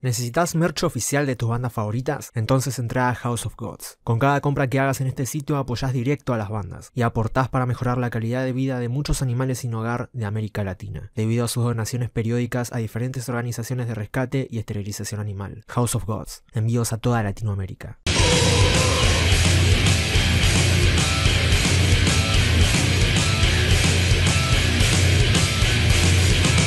¿Necesitas merch oficial de tus bandas favoritas? Entonces entra a House of Gods. Con cada compra que hagas en este sitio apoyás directo a las bandas y aportás para mejorar la calidad de vida de muchos animales sin hogar de América Latina, debido a sus donaciones periódicas a diferentes organizaciones de rescate y esterilización animal. House of Gods, envíos a toda Latinoamérica.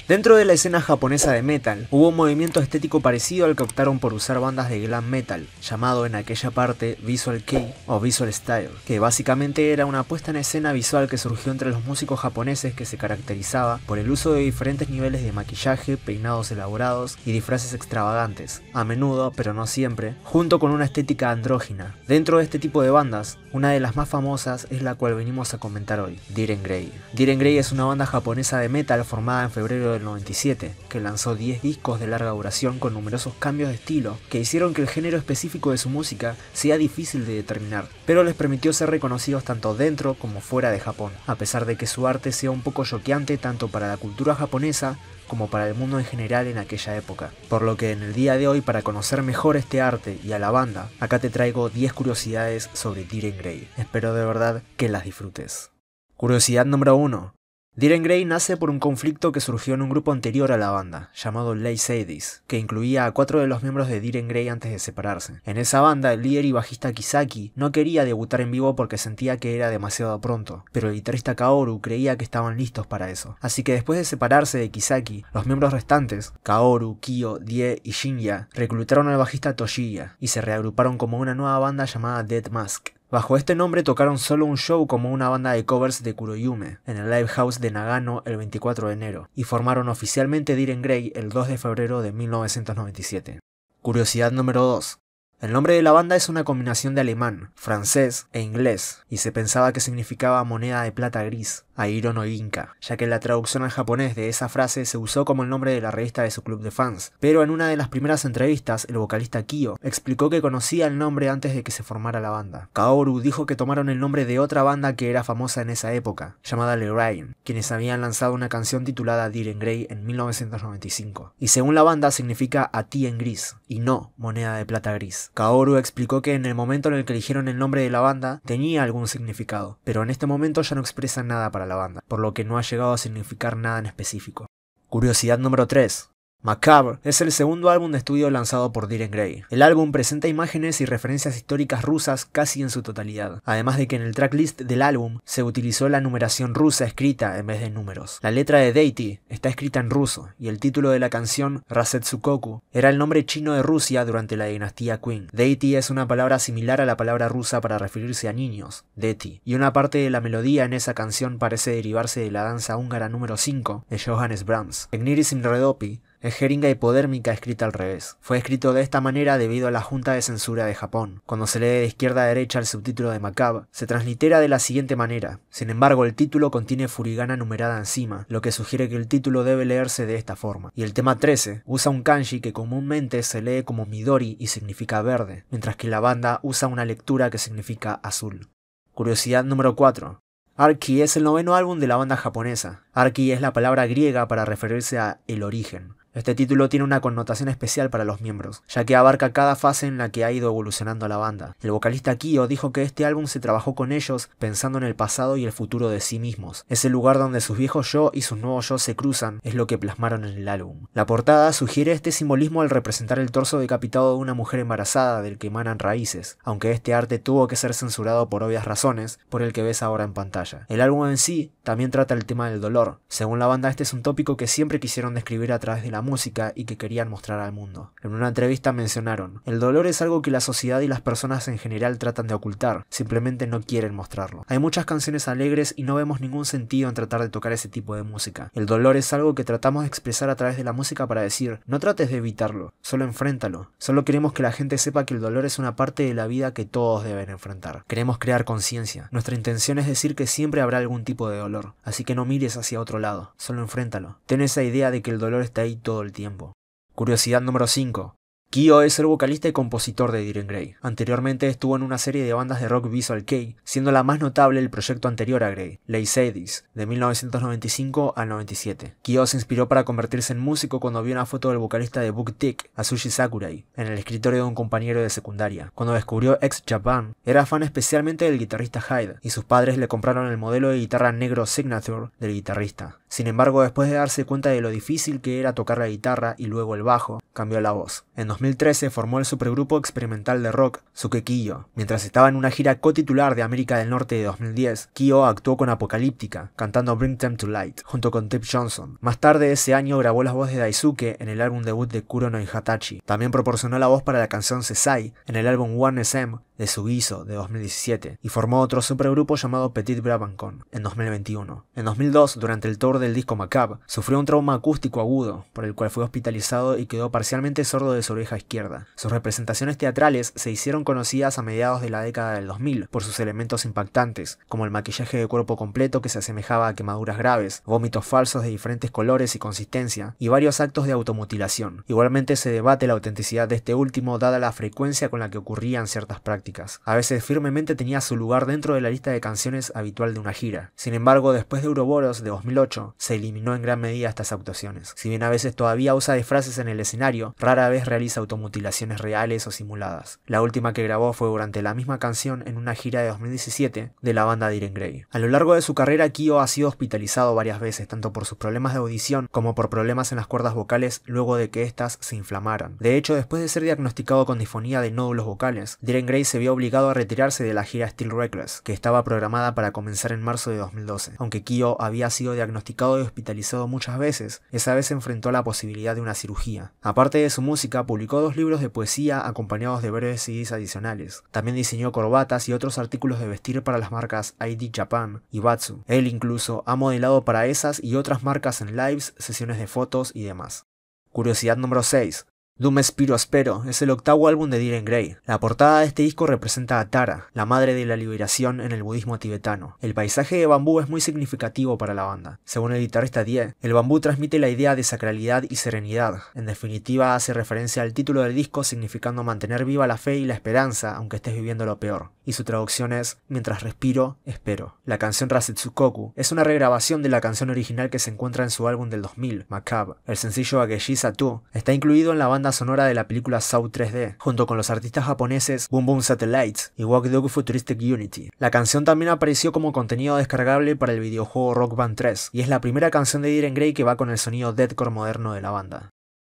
Dentro de la escena japonesa de metal, hubo un movimiento estético parecido al que optaron por usar bandas de glam metal, llamado en aquella parte Visual Kei o Visual Style, que básicamente era una puesta en escena visual que surgió entre los músicos japoneses que se caracterizaba por el uso de diferentes niveles de maquillaje, peinados elaborados y disfraces extravagantes, a menudo, pero no siempre, junto con una estética andrógina. Dentro de este tipo de bandas, una de las más famosas es la cual venimos a comentar hoy, Diren Grey. Diren Grey es una banda japonesa de metal formada en febrero del 97, que lanzó 10 discos de larga duración con numerosos cambios de estilo que hicieron que el género específico de su música sea difícil de determinar, pero les permitió ser reconocidos tanto dentro como fuera de Japón, a pesar de que su arte sea un poco choqueante tanto para la cultura japonesa como para el mundo en general en aquella época. Por lo que en el día de hoy, para conocer mejor este arte y a la banda, acá te traigo 10 curiosidades sobre Diren Grey. Espero de verdad que las disfrutes. Curiosidad número 1. Diren Grey nace por un conflicto que surgió en un grupo anterior a la banda, llamado Lay Sadis, que incluía a 4 de los miembros de Diren Grey antes de separarse. En esa banda, el líder y bajista Kisaki no quería debutar en vivo porque sentía que era demasiado pronto, pero el guitarrista Kaoru creía que estaban listos para eso. Así que después de separarse de Kisaki, los miembros restantes, Kaoru, Kyo, Die y Shinya, reclutaron al bajista Toshiya y se reagruparon como una nueva banda llamada Dead Mask. Bajo este nombre tocaron solo un show como una banda de covers de Kuroyume en el Live House de Nagano el 24 de enero y formaron oficialmente Diren Grey el 2 de febrero de 1997. Curiosidad número 2. El nombre de la banda es una combinación de alemán, francés e inglés, y se pensaba que significaba moneda de plata gris, Airo no Inca, ya que la traducción al japonés de esa frase se usó como el nombre de la revista de su club de fans. Pero en una de las primeras entrevistas, el vocalista Kyo explicó que conocía el nombre antes de que se formara la banda. Kaoru dijo que tomaron el nombre de otra banda que era famosa en esa época, llamada Lerain, quienes habían lanzado una canción titulada Diren Grey en 1995. Y según la banda significa a ti en gris, y no moneda de plata gris. Kaoru explicó que en el momento en el que eligieron el nombre de la banda tenía algún significado, pero en este momento ya no expresan nada para la banda, por lo que no ha llegado a significar nada en específico. Curiosidad número 3. Macabre es el segundo álbum de estudio lanzado por Diren Grey. El álbum presenta imágenes y referencias históricas rusas casi en su totalidad, además de que en el tracklist del álbum se utilizó la numeración rusa escrita en vez de números. La letra de Deity está escrita en ruso y el título de la canción, Rasetsukoku, era el nombre chino de Rusia durante la dinastía Qing. Deity es una palabra similar a la palabra rusa para referirse a niños, Deti, y una parte de la melodía en esa canción parece derivarse de la danza húngara número 5 de Johannes Brahms. Egniris Imredopi es jeringa hipodérmica escrita al revés. Fue escrito de esta manera debido a la Junta de Censura de Japón. Cuando se lee de izquierda a derecha el subtítulo de Macabre, se translitera de la siguiente manera. Sin embargo, el título contiene furigana numerada encima, lo que sugiere que el título debe leerse de esta forma. Y el tema 13 usa un kanji que comúnmente se lee como Midori y significa verde, mientras que la banda usa una lectura que significa azul. Curiosidad número 4. Arki es el noveno álbum de la banda japonesa. Arki es la palabra griega para referirse a el origen. Este título tiene una connotación especial para los miembros, ya que abarca cada fase en la que ha ido evolucionando la banda. El vocalista Kyo dijo que este álbum se trabajó con ellos pensando en el pasado y el futuro de sí mismos. Es el lugar donde sus viejos yo y sus nuevos yo se cruzan, es lo que plasmaron en el álbum. La portada sugiere este simbolismo al representar el torso decapitado de una mujer embarazada del que emanan raíces, aunque este arte tuvo que ser censurado por obvias razones, por el que ves ahora en pantalla. El álbum en sí también trata el tema del dolor. Según la banda, este es un tópico que siempre quisieron describir a través de la música y que querían mostrar al mundo. En una entrevista mencionaron: el dolor es algo que la sociedad y las personas en general tratan de ocultar, simplemente no quieren mostrarlo. Hay muchas canciones alegres y no vemos ningún sentido en tratar de tocar ese tipo de música. El dolor es algo que tratamos de expresar a través de la música para decir, no trates de evitarlo, solo enfréntalo. Solo queremos que la gente sepa que el dolor es una parte de la vida que todos deben enfrentar. Queremos crear conciencia. Nuestra intención es decir que siempre habrá algún tipo de dolor, así que no mires hacia otro lado, solo enfréntalo. Ten esa idea de que el dolor está ahí todo el tiempo. Curiosidad número 5. Kyo es el vocalista y compositor de Diren Grey. Anteriormente estuvo en una serie de bandas de rock Visual Kei, siendo la más notable el proyecto anterior a Grey, Lady de 1995 al 97. Kyo se inspiró para convertirse en músico cuando vio una foto del vocalista de Book Tick, Atsushi Sakurai, en el escritorio de un compañero de secundaria. Cuando descubrió X Japan, era fan especialmente del guitarrista Hyde, y sus padres le compraron el modelo de guitarra negro Signature del guitarrista. Sin embargo, después de darse cuenta de lo difícil que era tocar la guitarra y luego el bajo, cambió la voz. En 2013 formó el supergrupo experimental de rock Suke Kyo. Mientras estaba en una gira cotitular de América del Norte de 2010, Kyo actuó con Apocalíptica, cantando Bring Them to Light, junto con Tip Johnson. Más tarde ese año grabó las voces de Daisuke en el álbum debut de Kurono y Hatachi. También proporcionó la voz para la canción Sesai en el álbum One SM de Sugizo de 2017, y formó otro supergrupo llamado Petit Brabancon en 2021. En 2002, durante el tour del disco Macabre, sufrió un trauma acústico agudo, por el cual fue hospitalizado y quedó parcialmente sordo de su oreja izquierda. Sus representaciones teatrales se hicieron conocidas a mediados de la década del 2000 por sus elementos impactantes, como el maquillaje de cuerpo completo que se asemejaba a quemaduras graves, vómitos falsos de diferentes colores y consistencia, y varios actos de automutilación. Igualmente se debate la autenticidad de este último dada la frecuencia con la que ocurrían ciertas prácticas. A veces firmemente tenía su lugar dentro de la lista de canciones habitual de una gira. Sin embargo, después de Ouroboros de 2008, se eliminó en gran medida estas actuaciones. Si bien a veces todavía usa disfraces en el escenario, rara vez realiza automutilaciones reales o simuladas. La última que grabó fue durante la misma canción en una gira de 2017 de la banda Diren Grey. A lo largo de su carrera, Kyo ha sido hospitalizado varias veces, tanto por sus problemas de audición como por problemas en las cuerdas vocales luego de que éstas se inflamaran. De hecho, después de ser diagnosticado con disfonía de nódulos vocales, Diren Grey se vio obligado a retirarse de la gira Still Reckless, que estaba programada para comenzar en marzo de 2012. Aunque Kyo había sido diagnosticado y hospitalizado muchas veces, esa vez se enfrentó a la posibilidad de una cirugía. Aparte de su música, publicó 2 libros de poesía acompañados de breves CDs adicionales. También diseñó corbatas y otros artículos de vestir para las marcas ID Japan y Batsu. Él incluso ha modelado para esas y otras marcas en lives, sesiones de fotos y demás. Curiosidad número 6. Doom Spiro Spero es el 8º álbum de Diren Grey. La portada de este disco representa a Tara, la madre de la liberación en el budismo tibetano. El paisaje de bambú es muy significativo para la banda. Según el guitarrista Die, el bambú transmite la idea de sacralidad y serenidad. En definitiva, hace referencia al título del disco significando mantener viva la fe y la esperanza aunque estés viviendo lo peor. Y su traducción es, mientras respiro, espero. La canción Rasetsukoku es una regrabación de la canción original que se encuentra en su álbum del 2000, Macabre. El sencillo Ageshi Satu está incluido en la banda sonora de la película Saw 3D, junto con los artistas japoneses Boom Boom Satellites y Walk Dog Futuristic Unity. La canción también apareció como contenido descargable para el videojuego Rock Band 3, y es la primera canción de Diren Grey que va con el sonido deathcore moderno de la banda.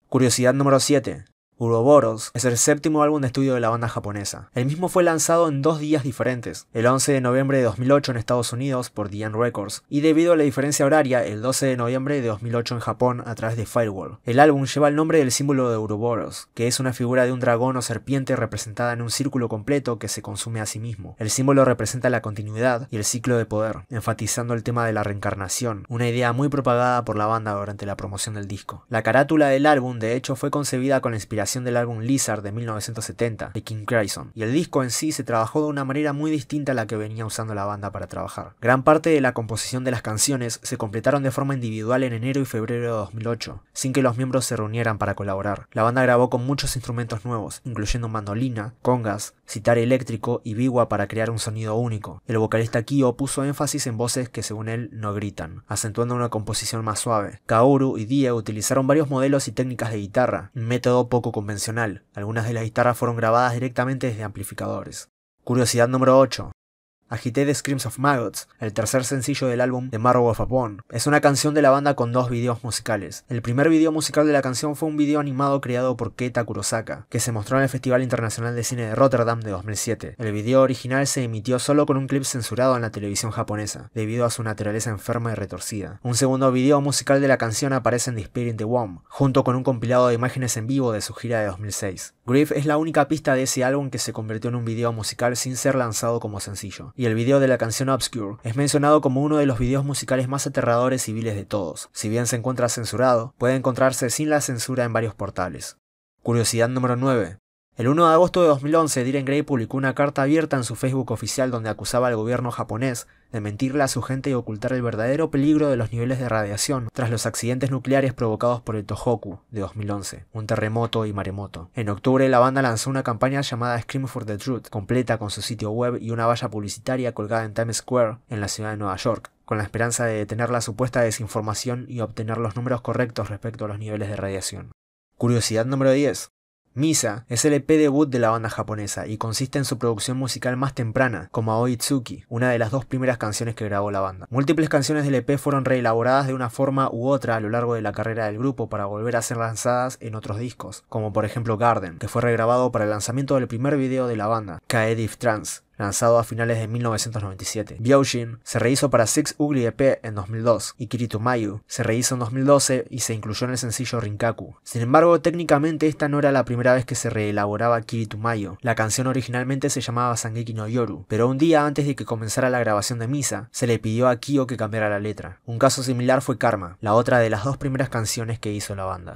Curiosidad número 7. Ouroboros es el 7º álbum de estudio de la banda japonesa. El mismo fue lanzado en 2 días diferentes, el 11 de noviembre de 2008 en Estados Unidos por The End Records, y debido a la diferencia horaria, el 12 de noviembre de 2008 en Japón a través de Firewall. El álbum lleva el nombre del símbolo de Ouroboros, que es una figura de un dragón o serpiente representada en un círculo completo que se consume a sí mismo. El símbolo representa la continuidad y el ciclo de poder, enfatizando el tema de la reencarnación, una idea muy propagada por la banda durante la promoción del disco. La carátula del álbum, de hecho, fue concebida con la inspiración del álbum Lizard de 1970 de King Crimson, y el disco en sí se trabajó de una manera muy distinta a la que venía usando la banda para trabajar. Gran parte de la composición de las canciones se completaron de forma individual en enero y febrero de 2008, sin que los miembros se reunieran para colaborar. La banda grabó con muchos instrumentos nuevos, incluyendo mandolina, congas, sitar eléctrico y biwa para crear un sonido único. El vocalista Kyo puso énfasis en voces que según él no gritan, acentuando una composición más suave. Kaoru y Die utilizaron varios modelos y técnicas de guitarra, un método poco convencional. Algunas de las guitarras fueron grabadas directamente desde amplificadores. Curiosidad número 8. Agitated Screams of Maggots, el tercer sencillo del álbum The Marrow of a Bone, es una canción de la banda con 2 videos musicales. El primer video musical de la canción fue un video animado creado por Keita Kurosaka, que se mostró en el Festival Internacional de Cine de Rotterdam de 2007. El video original se emitió solo con un clip censurado en la televisión japonesa, debido a su naturaleza enferma y retorcida. Un segundo video musical de la canción aparece en The Spirit in the Womb, junto con un compilado de imágenes en vivo de su gira de 2006. Grief es la única pista de ese álbum que se convirtió en un video musical sin ser lanzado como sencillo, y el video de la canción Obscure es mencionado como uno de los videos musicales más aterradores y viles de todos. Si bien se encuentra censurado, puede encontrarse sin la censura en varios portales. Curiosidad número 9. El 1 de agosto de 2011, Diren Grey publicó una carta abierta en su Facebook oficial donde acusaba al gobierno japonés de mentirle a su gente y ocultar el verdadero peligro de los niveles de radiación tras los accidentes nucleares provocados por el Tohoku de 2011, un terremoto y maremoto. En octubre, la banda lanzó una campaña llamada Scream for the Truth, completa con su sitio web y una valla publicitaria colgada en Times Square, en la ciudad de Nueva York, con la esperanza de detener la supuesta desinformación y obtener los números correctos respecto a los niveles de radiación. Curiosidad número 10. Misa es el EP debut de la banda japonesa y consiste en su producción musical más temprana, como Aoi Tsuki, una de las 2 primeras canciones que grabó la banda. Múltiples canciones del EP fueron reelaboradas de una forma u otra a lo largo de la carrera del grupo para volver a ser lanzadas en otros discos, como por ejemplo Garden, que fue regrabado para el lanzamiento del primer video de la banda, Kaedif Trance, lanzado a finales de 1997. Byojin se rehizo para Six Ugly EP en 2002, y Kiritumayu se rehizo en 2012 y se incluyó en el sencillo Rinkaku. Sin embargo, técnicamente esta no era la primera vez que se reelaboraba Kiritumayu. La canción originalmente se llamaba Sangeki no Yoru, pero un día antes de que comenzara la grabación de Misa, se le pidió a Kyo que cambiara la letra. Un caso similar fue Karma, la otra de las 2 primeras canciones que hizo la banda.